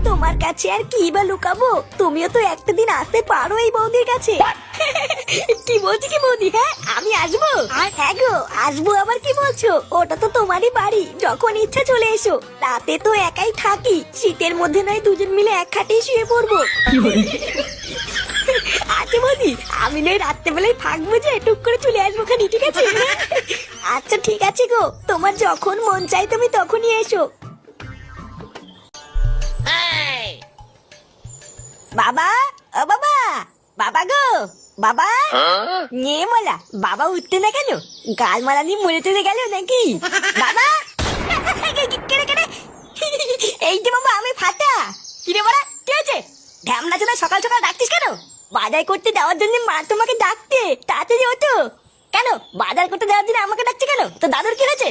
তোমার কাছে আর কি বা লুকাবো? তুমিও তো একটা দিন আসতে পারো এই বৌদির কাছে। কি বলছি কি বৌদি? হ্যাঁ আমি আসবো। হ্যাঁ গো আসবো, আবার কি বলছো? ওটা তো তোমারই বাড়ি, যখন ইচ্ছা চলে এসো। রাতে তো একাই থাকি, শীতের মধ্যে নয় দুজন মিলে এক খাটেই শুয়ে পড়বো। আচ্ছা বৌদি, আমি নয় রাত্রেবেলায় থাকবো, যে টুক করে চলে আসবো খানি, ঠিক আছে? আচ্ছা ঠিক আছে গো, তোমার যখন মন চাই তুমি তখনই এসো। বাবা, ও বাবা, বাবা গো, বাবা। নিয়ে মালা, বাবা উঠতে না কেন? গাল মালা নিয়ে মরে চলে গেল নাকি? বাবা। কেড়ে কেড়ে। এই যে বাবা আমি ফাটা। কিরে বড়া, কি হয়েছে? ঢ্যামনা চোদা সকাল সকাল ডাকছিস কেন? বাজার করতে দেওয়ার জন্য মা তোমাকে ডাকতে, তাড়াতাড়ি ওঠো। কেন বাজার করতে দেওয়ার জন্য আমাকে ডাকছে কেন? তো দাদুর কি হয়েছে?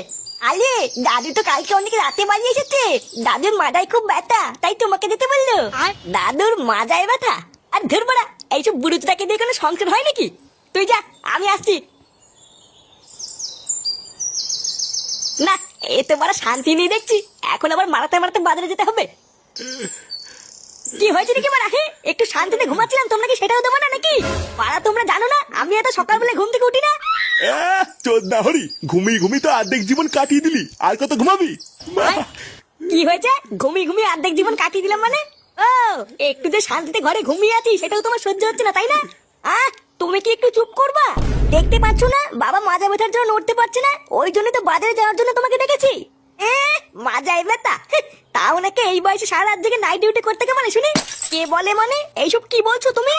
আলে দাদু তো কালকে অনেক রাতে বাড়ি এসেছে, দাদুর মাথায় খুব ব্যথা, তাই তোমাকে যেতে বললো। দাদুর মাজায় ব্যথা? আর ধর বড়া, এইসব বুড়োটাকে দিয়ে কোনো সংসার হয় নাকি? তুই যা, আমি আসছি। না, এ তো বড় শান্তি নেই দেখছি, এখন আবার মারাতে মারাতে বাজারে যেতে হবে। কি হয়েছে নাকি মারা? হ্যাঁ একটু শান্তিতে ঘুমাচ্ছিলাম, তোমরা কি সেটাও দেবো না নাকি? পাড়া তোমরা জানো না আমি এত সকালবেলা ঘুম থেকে উঠি না? চোদ্দা হরি, ঘুমিয়ে ঘুমিয়ে তো অর্ধেক জীবন কাটিয়ে দিলি, আর কত ঘুমাবি? কি হয়েছে? ঘুমিয়ে ঘুমিয়ে অর্ধেক জীবন কাটিয়ে দিলাম মানে? ও একটু যে শান্তিতে ঘরে ঘুমিয়ে আছি সেটাও তোমার সহ্য হচ্ছে না, তাই না? তুমি কি একটু চুপ করবা? দেখতে পাচ্ছ না বাবা মাজা ব্যথার জন্য নড়তে পারছে না, ওই জন্য তো বাজারে যাওয়ার জন্য তোমাকে ডেকেছি। মাজায় ব্যথা? তাও নাকি এই বয়সে সারা রাত থেকে নাইট ডিউটি করতে মানে শুনি? কে বলে মানে? এইসব কি বলছো তুমি?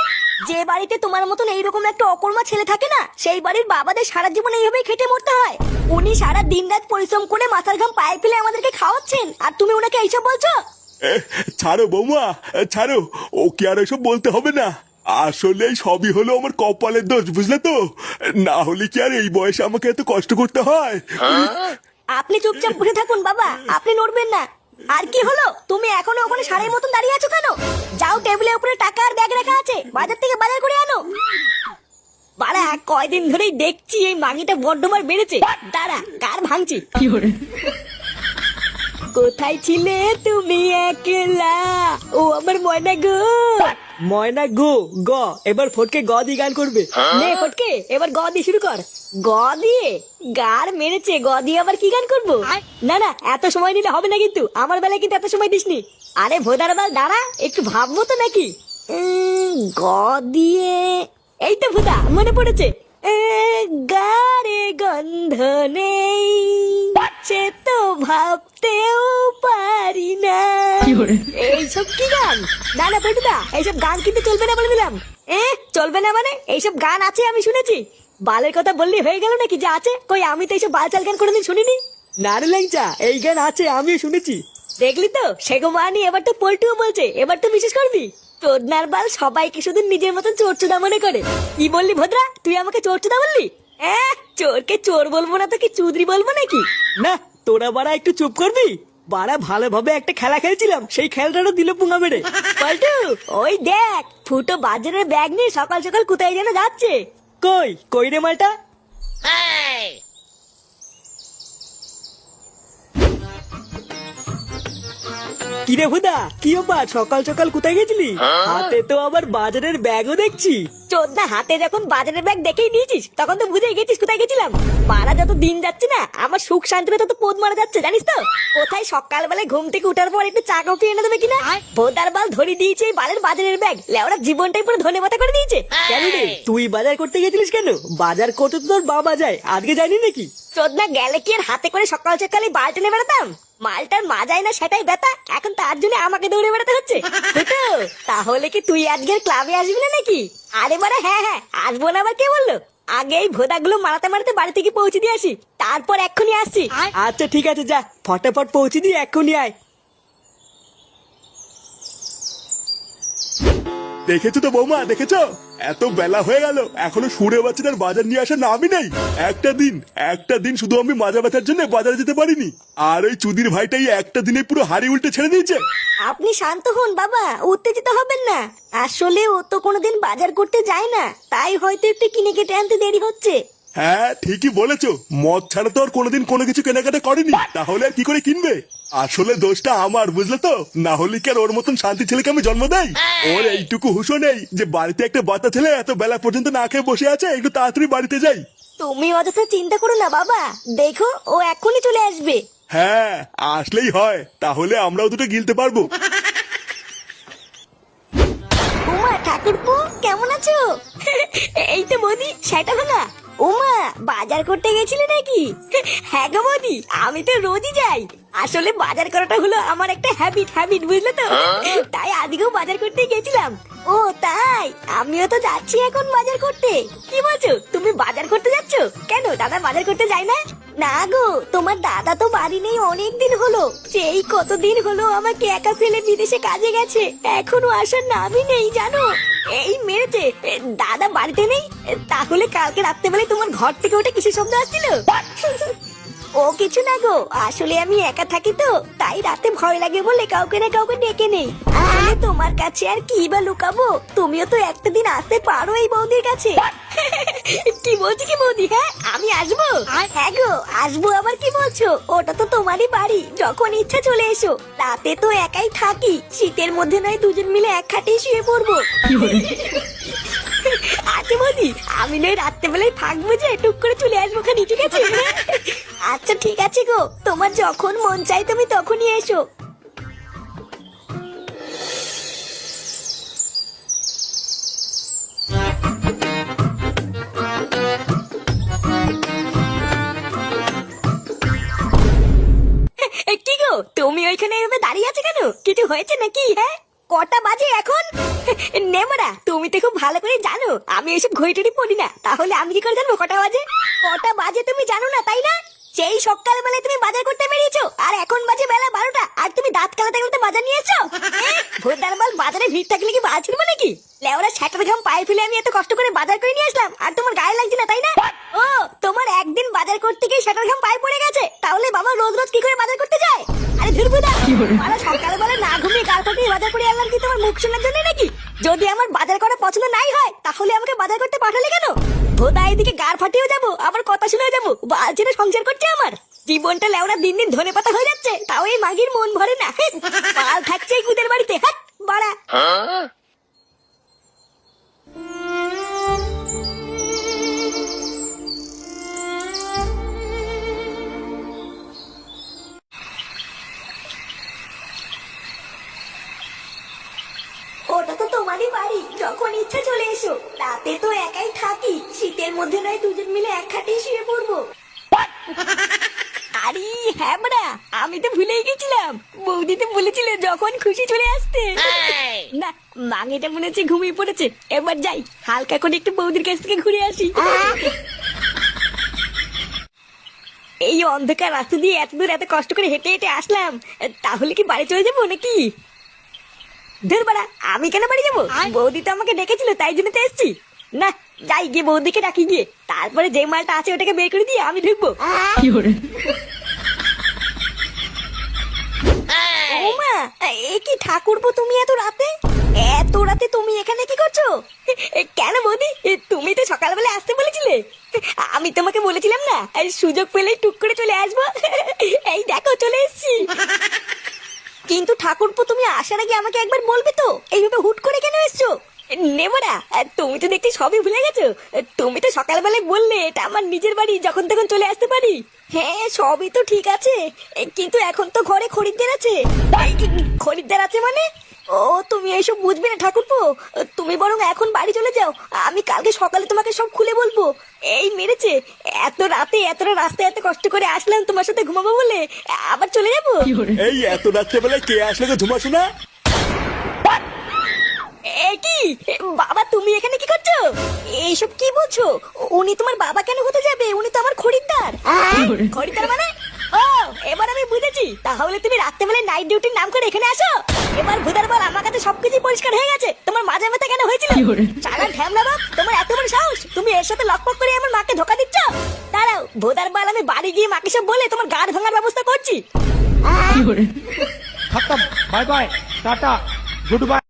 যে বাড়িতে তোমার মতন এইরকম একটা অকর্মা ছেলে থাকে না, সেই বাড়ির বাবাদের সারা জীবন এইভাবেই খেটে মরতে হয়। উনি সারা দিন রাত পরিশ্রম করে মাথার ঘাম পায়ে ফেলে আমাদেরকে খাওয়াচ্ছেন, আর তুমি ওনাকে এইসব বলছো? ছাড়ো বৌমা, ছাড়ো, ও কি আর এসব বলতে হবে না। আসলে সবই হলো আমার কপালের দোষ, বুঝলে তো? না হলে কি আর এই বয়সে আমাকে এত কষ্ট করতে হয়? আপনি চুপচাপ বসে থাকুন বাবা, আপনি নড়বেন না। আর কি হলো, তুমি এখনো ওখানে সারের মতন দাঁড়িয়ে আছো কেন? যাও, টেবিলের উপরে টাকা আর ব্যাগ রাখা আছে, বাজার থেকে বাজার করে আনো। বাড়া কয়দিন ধরেই দেখছি এই মাগিটা বড্ডমার বেড়েছে, দাঁড়া কার ভাঙছি। কোথায় ছিলে তুমি একলা, ও আমার ময়না গো? ময়না গো গ, এবার ফটকে গ দিয়ে গান করবে। নে ফটকে, এবার গ দিয়ে শুরু কর। গ দিয়ে? গার মেরেছে, গ দিয়ে আবার কি গান করবো? না না, এত সময় নিলে হবে না কিন্তু, আমার বেলায় কিন্তু এত সময় দিসনি। আরে ভোদার বাল দাঁড়া, একটু ভাববো তো নাকি। গ দিয়ে, এই তো ভোদা মনে পড়েছে। গারে গন্ধ নেই, সে তো ভাবতেও পারি না। এইসব কি গান? না না পটুদা, এইসব গান কিন্তু চলবে না বলে দিলাম। চলবে না মানে? এইসব গান আছে আমি শুনেছি। বালের কথা বললি হয়ে গেল নাকি? যা আছে কই, আমি তো এইসব বালচাল গান কোনোদিন শুনিনি। নারে ল্যাংচা, এই গান আছে, আমিও শুনেছি। দেখলি তো, সেগো মানি এবার তো পল্টুও বলছে, এবার তো বিশেষ করবি। চোদনার বাল সবাইকে শুধু নিজের মতন চোরচোদা মনে করে। কি বললি ভদ্রা, তুই আমাকে চোরচোদা বললি? চোরকে চোর বলবো না তো কি চুদরি বলবো নাকি? না, তোরা বাড়া একটু চুপ করবি। বাড়া ভালোভাবে একটা খেলা খেলছিলাম, সেই খেলাটারও দিল পুঙ্গা মেরে। পল্টু, ওই দেখ ফুটো বাজারের ব্যাগ নিয়ে সকাল সকাল কোথায় যেন যাচ্ছে। কই কই রে মালটা? কিরে ভুদা, কি ব্যাপার? সকাল সকাল কোথায় গেছিলি? হাতে তো আবার বাজারের ব্যাগও দেখছি। চোদনা, হাতে যখন বাজারের ব্যাগ দেখেই নিয়েছিস তখন তো বুঝেই গেছিস কোথায় গেছিলাম। মারা যত দিন যাচ্ছে না, আমার সুখ শান্তিতে তত পোদ মারা যাচ্ছে, জানিস তো? কোথায় সকালবেলায় ঘুম থেকে উঠার পর একটু চা কফি এনে দেবে কিনা, ভোদার বাল ধরে দিয়েছে এই বালের বাজারের ব্যাগ, লেওড়া জীবনটাই পুরো ধনে পাতা করে দিয়েছে। কেন রে, তুই বাজার করতে গেছিলিস কেন? বাজার করতে তো তোর বাবা যায়, আজকে যায়নি নাকি? চোদনা, গেলে কি আর হাতে করে সকাল সকালে বাল টেনে বেড়াতাম? মালটার মাজায় না সেটাই ব্যথা, এখন তার জন্য আমাকে দৌড়ে বেড়াতে হচ্ছে। তো তাহলে কি তুই আজকের ক্লাবে আসবি না নাকি? আরে বাড়া হ্যাঁ হ্যাঁ আসবো না, আবার কে বললো? আগে এই ভোদাগুলো মারাতে মারাতে বাড়ি থেকে পৌঁছে দিয়ে আসি, তারপর এক্ষুনি আসছি। আচ্ছা ঠিক আছে, যা ফটাফট পৌঁছে দিয়ে এক্ষুনি আয়। দেখেছো তো বৌমা, দেখেছো? এত বেলা হয়ে গেল, এখনো সুরে বাচ্চাটার বাজার নিয়ে আসার নামই নেই। একটা দিন শুধু আমি মাজা ব্যথার জন্য বাজারে যেতে পারিনি, আর ওই চুদির ভাইটাই একটা দিনে পুরো হাড়ি উল্টে ছেড়ে দিয়েছে। আপনি শান্ত হন বাবা, উত্তেজিত হবেন না। আসলে ও তো কোনোদিন বাজার করতে যায় না, তাই হয়তো একটু কিনে কেটে আনতে দেরি হচ্ছে। হ্যাঁ ঠিকই বলেছো, মদ ছাড়া তো আর কোনোদিন কোনো কিছু কেনাকাটা করেনি, তাহলে আর কি করে কিনবে? আসলে দোষটা আমার, বুঝলে তো? না হলে কি আর ওর মতন শান্তি ছেলেকে আমি জন্ম দেই? ওর এইটুকু হুঁশো নেই যে বাড়িতে একটা বাচ্চা ছেলে এত বেলা পর্যন্ত না খেয়ে বসে আছে, একটু তাড়াতাড়ি বাড়িতে যাই। তুমি অযথা চিন্তা করো না বাবা, দেখো ও এখনই চলে আসবে। হ্যাঁ, আসলেই হয়, তাহলে আমরাও দুটো গিলতে পারবো। উমা ঠাকুরপো, কেমন আছো? এই তো বৌদি, সেটা ভাঙা। উমা, বাজার করতে গেছিলে নাকি? হ্যাঁ গো বৌদি, আমি তো রোজই যাই। আসলে বাজার করাটা হলো আমার একটা হ্যাবিট, বুঝলে তো? তাই আজকেও বাজার করতে গেছিলাম। ও তাই, আমিও তো যাচ্ছি এখন বাজার করতে। কি বলছো, তুমি বাজার করতে যাচ্ছ? কেন, দাদা বাজার করতে যায় না? না গো, তোমার দাদা তো বাড়ি নেই অনেক দিন হলো। সেই কতদিন হলো আমাকে একা ফেলে বিদেশে কাজে গেছে, এখনো আসার নামই নেই জানো। এই মেরেছে, দাদা বাড়িতে নেই? তাহলে কালকে রাত্রেবেলায় তোমার ঘর থেকে ওটা কিসের শব্দ আসছিল? ও কিছু না গো, আসলে আমি একা থাকি তো, তাই রাতে ভয় লাগে বলে কাউকে না কাউকে ডেকে নেই। আসলে তোমার কাছে আর কি বা লুকাবো, তুমিও তো একটা দিন আসতে পারো এই বৌদির কাছে। কি বলছি কি বৌদি? হ্যাঁ আমি আসবো। হ্যাঁ গো আসবো, আবার কি বলছো? ওটা তো তোমারই বাড়ি, যখন ইচ্ছা চলে এসো। রাতে তো একাই থাকি, শীতের মধ্যে নয় দুজন মিলে এক খাটেই শুয়ে পড়বো। আচ্ছা বৌদি, আমি নয় রাত্রেবেলায় থাকবো, যে টুক করে চলে আসবো খানি, ঠিক আছে? আচ্ছা ঠিক আছে গো, তোমার যখন মন চাই তুমি তখনই এসো। কি গো, তুমি ওইখানে এভাবে দাঁড়িয়ে আছো কেন? কিছু হয়েছে নাকি? হ্যাঁ, কটা বাজে এখন? নেমরা, তুমি তো খুব ভালো করে জানো আমি এসব ঘড়িটড়ি পড়ি না, তাহলে আমি কি করে জানবো কটা বাজে? কটা বাজে তুমি জানো না, তাই না? সেই সকালবেলায় তুমি বাজার করতে বেরিয়েছো, আর এখন বাজে বেলা 12টা, আর তুমি দাঁত কালাতে কালাতে বাজার নিয়ে এসছো? ভোরদার বল, বাজারে ভিড় থাকলে কি বাজার ছিড়বো নাকি? লেওরা ছাটার ঘাম পায়ে ফেলে আমি এত কষ্ট করে বাজার করে নিয়ে আসলাম, আর তোমার গায়ে লাগছে না, তাই না? ও, তোমার একদিন বাজার করতে গিয়ে ছাটার ঘাম পায়ে পড়ে গেছে, তাহলে বাবা রোজ রোজ কি করে বাজার করতে যায়? আরে ধুরবুদা, মারা সকালবেলা না ঘুমিয়ে গাল ফাটিয়ে বাজার করে আনলাম কি তোমার মুখ শোনার জন্য নাকি? যদি আমার বাজার করা পছন্দ নাই হয়, তাহলে আমাকে বাজার করতে পাঠালে কেন? ভোদা এদিকে গার ফাটিয়েও যাবো, আবার কথা শুনেও যাবো, বালছেনা সংসার করছে আমার। জীবনটা লেওরা দিন দিন ধনে পাতা হয়ে যাচ্ছে, তাও এই মাগির মন ভরে না। পাল থাকছে এই কুদের বাড়িতে, হাট বাড়া। ওটা তো তোমারই বাড়ি, যখন ইচ্ছা চলে এসো। রাতে তো একাই থাকি, শীতের মধ্যে নয় দুজন মিলে এক খাটেই শুয়ে পড়বো। আরে হ্যাঁ বড়া, আমি তো ভুলেই গেছিলাম, বৌদি তো বলেছিল যখন খুশি চলে আসতে। না, মাঙিটা মনে হচ্ছে ঘুমিয়ে পড়েছে, এবার যাই হালকা করে একটু বৌদির কাছ থেকে ঘুরে আসি। এই অন্ধকার রাস্তা দিয়ে এত দূর এত কষ্ট করে হেঁটে হেঁটে আসলাম, তাহলে কি বাড়ি চলে যাবো নাকি? ধর বাড়া, আমি কেন বাড়ি যাবো? বৌদি তো আমাকে ডেকেছিল, তাই জন্য তো এসছি। না, যাই গিয়ে বৌদিকে ডাকি গিয়ে, তারপরে যে মালটা আছে ওটাকে বের করে দিয়ে আমি ঢুকবো। ওমা, এ কি ঠাকুরপো, তুমি এত রাতে? এত রাতে তুমি এখানে কি করছো? কেন বৌদি, তুমি তো সকালবেলা আসতে বলেছিলে। আমি তোমাকে বলেছিলাম না, সুযোগ পেলেই টুক করে চলে আসবো। এই দেখো চলে এসেছি। কিন্তু ঠাকুরপো, তুমি আসার আগে আমাকে একবার বলবে তো, এইভাবে হুট করে কেন এসছো? নেবরা, তুমি তো দেখছি সবই ভুলে গেছো। তুমি তো সকালবেলায় বললে এটা আমার নিজের বাড়ি, যখন তখন চলে আসতে পারি। হ্যাঁ সবই তো ঠিক আছে, কিন্তু এখন তো ঘরে খরিদ্দার আছে। খরিদ্দার আছে মানে? ও, তুমি এইসব বুঝবে না ঠাকুরপো, তুমি বরং এখন বাড়ি চলে যাও, আমি কালকে সকালে তোমাকে সব খুলে বলবো। এই মেরেছে, এত রাতে এতটা রাস্তায় এত কষ্ট করে আসলাম তোমার সাথে ঘুমাবো বলে, আবার চলে যাবো? এই এত রাত্রেবেলায় কে আসলে গো ঝুমাশো না? এ কি বাবা, তুমি এখানে কি করছো? এইসব কি বলছো? উনি তোমার বাবা কেন হতে যাবে? উনি তো আমার খরিদ্দার। খরিদ্দার মানে? ও, এবার আমি বুঝেছি, তাহলে তুমি রাত্রেবেলায় নাইট ডিউটির নাম করে এখানে আসো। এবার ভুদার বল, আমার কাছে সবকিছু পরিষ্কার হয়ে গেছে। তোমার মাজা ব্যথা কেন হয়েছিল? সারা ঢ্যামলা বাপ, তোমার এত বড় সাহস, তুমি এর সাথে লকপক করে আমার মাকে ধোকা দিচ্ছ। দাঁড়াও ভুদার বল, আমি বাড়ি গিয়ে মাকে সব বলে তোমার গাড় ভাঙার ব্যবস্থা করছি। खत्म, bye bye, tata, good bye.